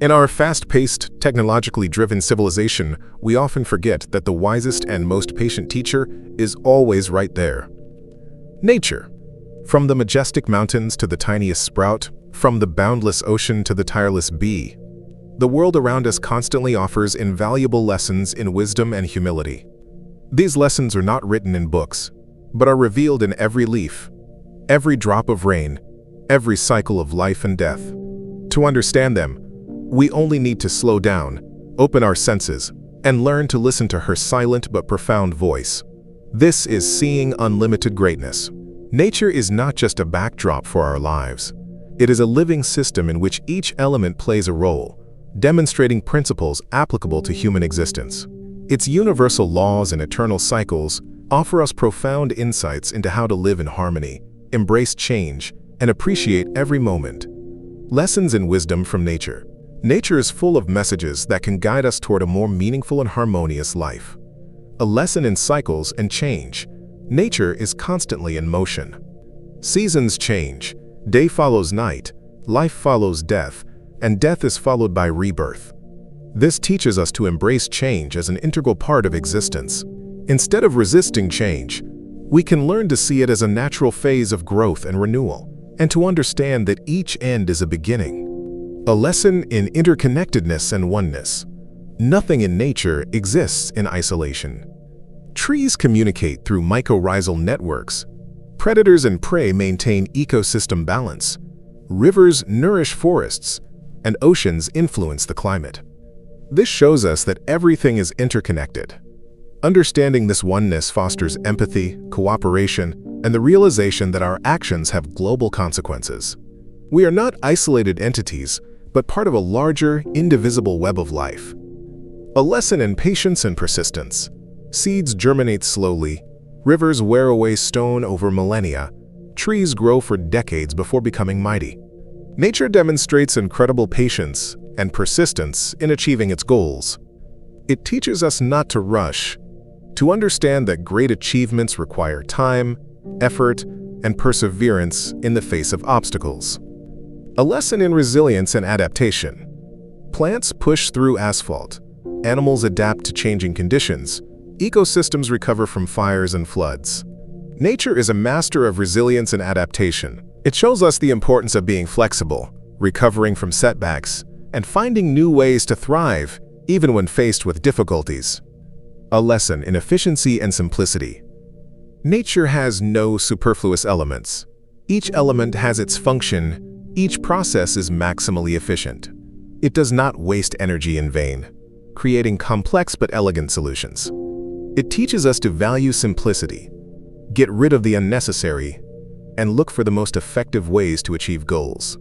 In our fast-paced, technologically driven civilization, we often forget that the wisest and most patient teacher is always right there. Nature. From the majestic mountains to the tiniest sprout, from the boundless ocean to the tireless bee, the world around us constantly offers invaluable lessons in wisdom and humility. These lessons are not written in books, but are revealed in every leaf, every drop of rain, every cycle of life and death. To understand them, we only need to slow down, open our senses, and learn to listen to her silent but profound voice. This is seeing unlimited greatness. Nature is not just a backdrop for our lives. It is a living system in which each element plays a role, demonstrating principles applicable to human existence. Its universal laws and eternal cycles offer us profound insights into how to live in harmony, embrace change, and appreciate every moment. Lessons in wisdom from nature. Nature is full of messages that can guide us toward a more meaningful and harmonious life. A lesson in cycles and change. Nature is constantly in motion. Seasons change, day follows night, life follows death, and death is followed by rebirth. This teaches us to embrace change as an integral part of existence. Instead of resisting change, we can learn to see it as a natural phase of growth and renewal, and to understand that each end is a beginning. A lesson in interconnectedness and oneness. Nothing in nature exists in isolation. Trees communicate through mycorrhizal networks. Predators and prey maintain ecosystem balance. Rivers nourish forests, and oceans influence the climate. This shows us that everything is interconnected. Understanding this oneness fosters empathy, cooperation, and the realization that our actions have global consequences. We are not isolated entities, but part of a larger, indivisible web of life. A lesson in patience and persistence. Seeds germinate slowly, rivers wear away stone over millennia, trees grow for decades before becoming mighty. Nature demonstrates incredible patience and persistence in achieving its goals. It teaches us not to rush, to understand that great achievements require time, effort, and perseverance in the face of obstacles. A lesson in resilience and adaptation. Plants push through asphalt, animals adapt to changing conditions, ecosystems recover from fires and floods. Nature is a master of resilience and adaptation. It shows us the importance of being flexible, recovering from setbacks, and finding new ways to thrive, even when faced with difficulties. A lesson in efficiency and simplicity. Nature has no superfluous elements. Each element has its function. Each process is maximally efficient. It does not waste energy in vain, creating complex but elegant solutions. It teaches us to value simplicity, get rid of the unnecessary, and look for the most effective ways to achieve goals.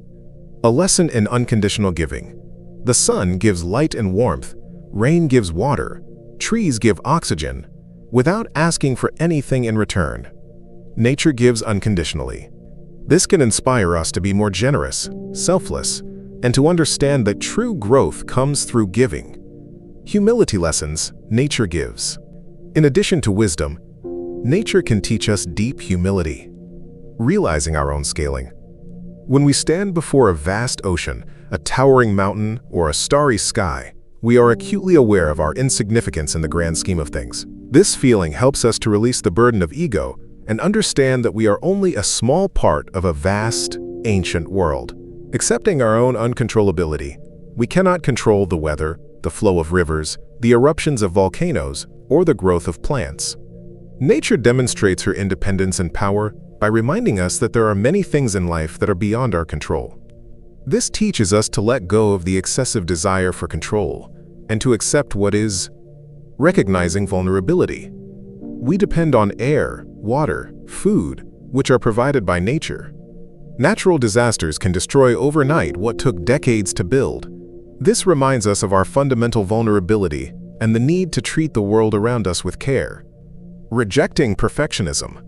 A lesson in unconditional giving. The sun gives light and warmth, rain gives water, trees give oxygen, without asking for anything in return. Nature gives unconditionally. This can inspire us to be more generous, selfless, and to understand that true growth comes through giving. Humility lessons nature gives. In addition to wisdom, nature can teach us deep humility, realizing our own scaling. When we stand before a vast ocean, a towering mountain, or a starry sky, we are acutely aware of our insignificance in the grand scheme of things. This feeling helps us to release the burden of ego and understand that we are only a small part of a vast, ancient world. Accepting our own uncontrollability, we cannot control the weather, the flow of rivers, the eruptions of volcanoes, or the growth of plants. Nature demonstrates her independence and power by reminding us that there are many things in life that are beyond our control. This teaches us to let go of the excessive desire for control and to accept what is. Recognizing vulnerability. We depend on air, water, food, which are provided by nature. Natural disasters can destroy overnight what took decades to build. This reminds us of our fundamental vulnerability and the need to treat the world around us with care. Rejecting perfectionism.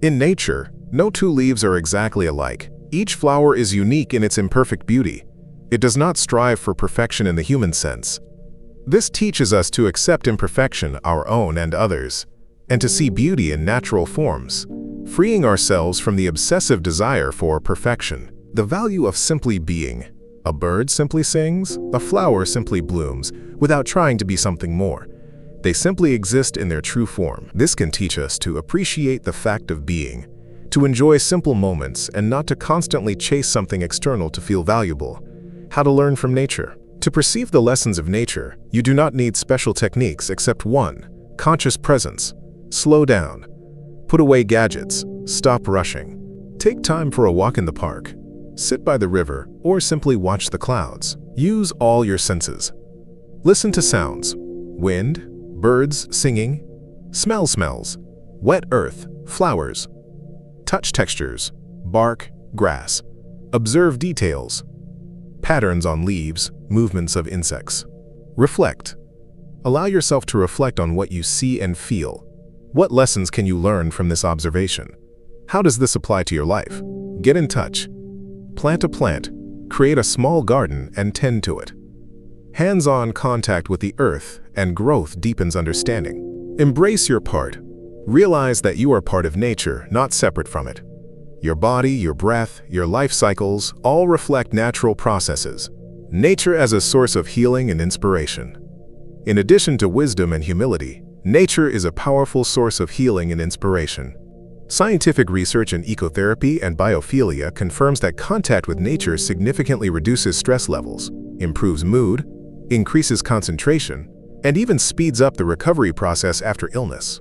In nature, no two leaves are exactly alike. Each flower is unique in its imperfect beauty. It does not strive for perfection in the human sense. This teaches us to accept imperfection, our own and others, and to see beauty in natural forms, freeing ourselves from the obsessive desire for perfection. The value of simply being. A bird simply sings, a flower simply blooms, without trying to be something more. They simply exist in their true form. This can teach us to appreciate the fact of being, to enjoy simple moments and not to constantly chase something external to feel valuable. How to learn from nature. To perceive the lessons of nature, you do not need special techniques except one: conscious presence. Slow down. Put away gadgets. Stop rushing. Take time for a walk in the park. Sit by the river or simply watch the clouds. Use all your senses. Listen to sounds: wind, birds singing, smells, wet earth, flowers. Touch textures, bark, grass. Observe details, patterns on leaves, movements of insects. Reflect. Allow yourself to reflect on what you see and feel. What lessons can you learn from this observation? How does this apply to your life? Get in touch. Plant a plant, create a small garden and tend to it. Hands-on contact with the earth and growth deepens understanding. Embrace your part. Realize that you are part of nature, not separate from it. Your body, your breath, your life cycles all reflect natural processes. Nature as a source of healing and inspiration. In addition to wisdom and humility, nature is a powerful source of healing and inspiration. Scientific research in ecotherapy and biophilia confirms that contact with nature significantly reduces stress levels, improves mood, increases concentration, and even speeds up the recovery process after illness.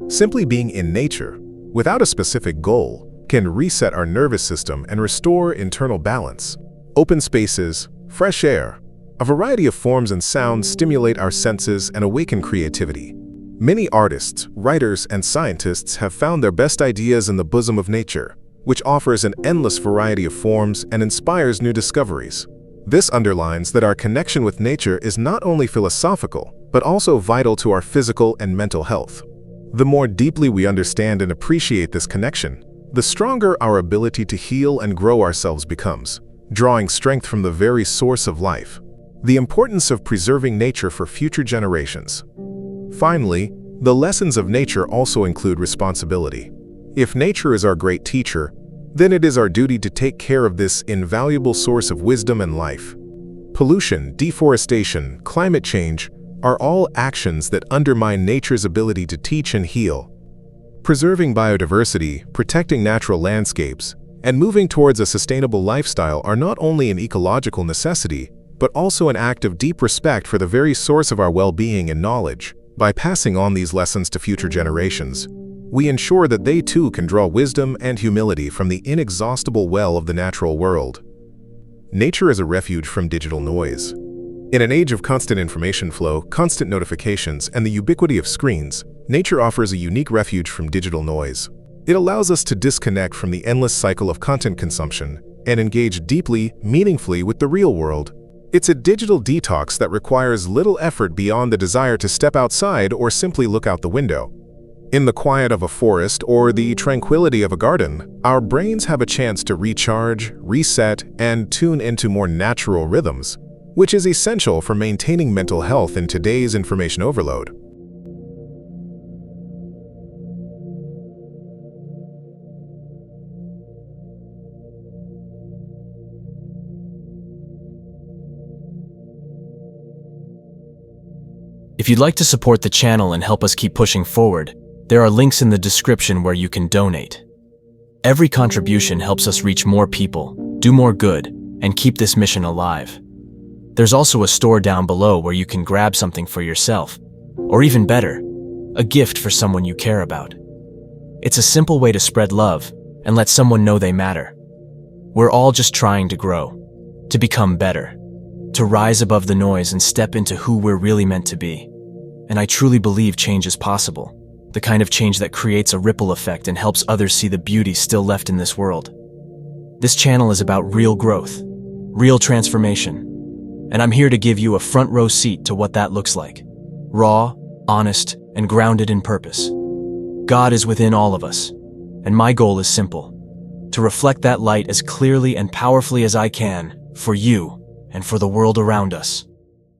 Simply being in nature, without a specific goal, can reset our nervous system and restore internal balance. Open spaces, fresh air, a variety of forms and sounds stimulate our senses and awaken creativity. Many artists, writers, and scientists have found their best ideas in the bosom of nature, which offers an endless variety of forms and inspires new discoveries. This underlines that our connection with nature is not only philosophical, but also vital to our physical and mental health. The more deeply we understand and appreciate this connection, the stronger our ability to heal and grow ourselves becomes, drawing strength from the very source of life. The importance of preserving nature for future generations. Finally, the lessons of nature also include responsibility. If nature is our great teacher, then it is our duty to take care of this invaluable source of wisdom and life. Pollution, deforestation, climate change are all actions that undermine nature's ability to teach and heal. Preserving biodiversity, protecting natural landscapes, and moving towards a sustainable lifestyle are not only an ecological necessity, but also an act of deep respect for the very source of our well-being and knowledge. By passing on these lessons to future generations, we ensure that they too can draw wisdom and humility from the inexhaustible well of the natural world. Nature is a refuge from digital noise. In an age of constant information flow, constant notifications, and the ubiquity of screens, nature offers a unique refuge from digital noise. It allows us to disconnect from the endless cycle of content consumption and engage deeply, meaningfully with the real world. It's a digital detox that requires little effort beyond the desire to step outside or simply look out the window. In the quiet of a forest or the tranquility of a garden, our brains have a chance to recharge, reset, and tune into more natural rhythms, which is essential for maintaining mental health in today's information overload. If you'd like to support the channel and help us keep pushing forward, there are links in the description where you can donate. Every contribution helps us reach more people, do more good, and keep this mission alive. There's also a store down below where you can grab something for yourself, or even better, a gift for someone you care about. It's a simple way to spread love and let someone know they matter. We're all just trying to grow, to become better, to rise above the noise and step into who we're really meant to be. And I truly believe change is possible, the kind of change that creates a ripple effect and helps others see the beauty still left in this world. This channel is about real growth, real transformation, and I'm here to give you a front row seat to what that looks like. Raw, honest, and grounded in purpose. God is within all of us, and my goal is simple: to reflect that light as clearly and powerfully as I can, for you and for the world around us.